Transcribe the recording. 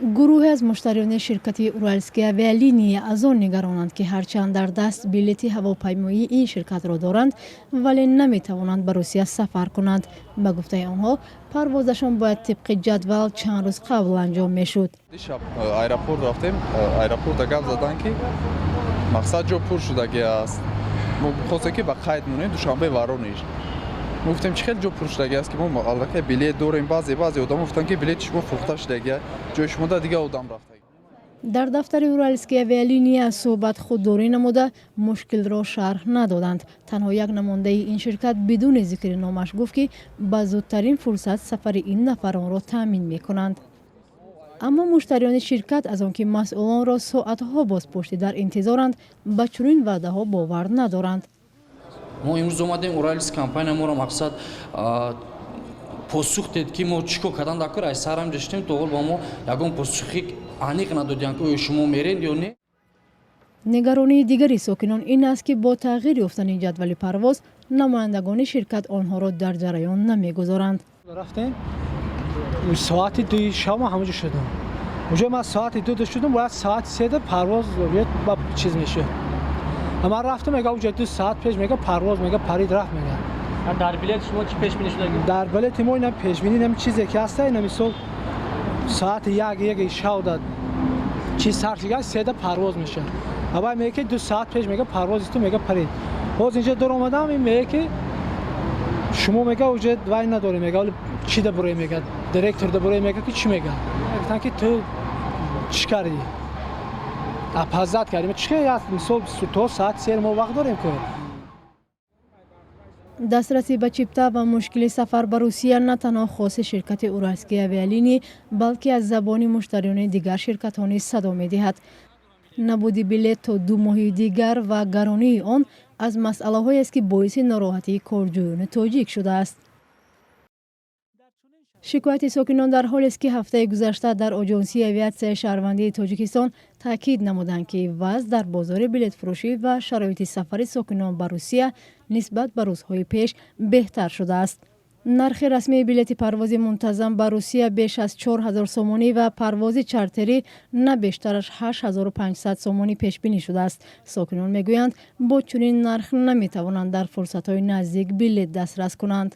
گروهی از مشتریان شرکت اورالسکی اویالینی از آن نگرانند که هرچند در دست بلیط هواپیمایی این شرکت را دارند ولی نمیتوانند به روسیه سفر کنند. به گفته آنها پروازشان باید طبق جدول چند روز قبل انجام میشد. دیشب ایرپورت رفتیم، ایرپورت گفت زدن که مقصد جو پر شدگی است. ما خواسته که به قید مونیم دوشنبه ورونیش. گفتیم چه خیلی جو پر شدگی است که ما البته بلیط داریم، بعضی آدم گفتن که بلیط شما فروخته شدگی، جای شما دیگه آدم رفته. در دفتر اورالسکی اویالینی از صحبت خودداری نموده مشکل را شرح ندادند. تنها یک نماینده این شرکت بدون ذکر نامش گفت که با زودترین فرصت سفر این نفران را تامین میکنند. اما مشتریان شرکت از آنکه مسئولان را ساعتها بازپشتی در انتظارند به چنین وعده ها باور ندارند. ما امروز اومدیم اورالسک کمپانی ما را مقصد پاسخ داد که ما چیکار کردن دکتر از سرم داشتیم تو با ما یگان پاسخی انیق ندادن که شما میرین یا نه. نگرانی دیگری ساکنان این است که با تغییر یافتن جدول پرواز نمایندگان شرکت آنها را در جریان نمیگذارند. رفتیم ساعت 2 شام همونجا شدم. اونجا ما ساعت 2 شدم باید ساعت 3 پرواز با چیز میشه. اما رفتم میگه اونجا 2 ساعت پیش میگه پرواز میگه پرید رفت میگه. در بلیط شما چی پیش بینی شده؟ در بلیط ما اینا پیش بینی نمی چیزی که هست اینا مثلا ساعت یک شب داد چی سرچگاه 3 پرواز میشه. اما میگه 2 ساعت پیش میگه پرواز تو میگه پرید. باز اینجا دور اومدم این میگه که شما میگه اونجا وای نداره میگه ولی چی ده برای میگه دایرکتور ده برای میگه که چی میگه گفتن که تو چی کردی اپازات کردیم چی مثلا تو ساعت 3 ما وقت داریم که دسترسی به چیپتا و مشکل سفر به روسیه نه تنها خاص شرکت اورالسکی اویالینی بلکه از زبان مشتریان دیگر شرکت ها نیز صدا می‌دهد. نبود بلیط تا 2 ماه دیگر و گرانی آن از مسئله هایی است که باعث ناراحتی کارجویان تاجیک شده است. شکایت ساکنان در حالی است که هفته گذشته در آژانسی اویاسیون شهروندی تاجیکستان تاکید نمودند که وضع در بازار بلیط فروشی و شرایط سفر ساکنان به روسیه نسبت به روزهای پیش بهتر شده است. نرخ رسمی بلیط پرواز منتظم به روسیه بیش از 4000 سومانی و پرواز چارتری نه بیشتر از 8500 سومانی پیش بینی شده است. ساکنان میگویند با چنین نرخ نمیتوانند در فرصت‌های نزدیک بلیط دسترس کنند.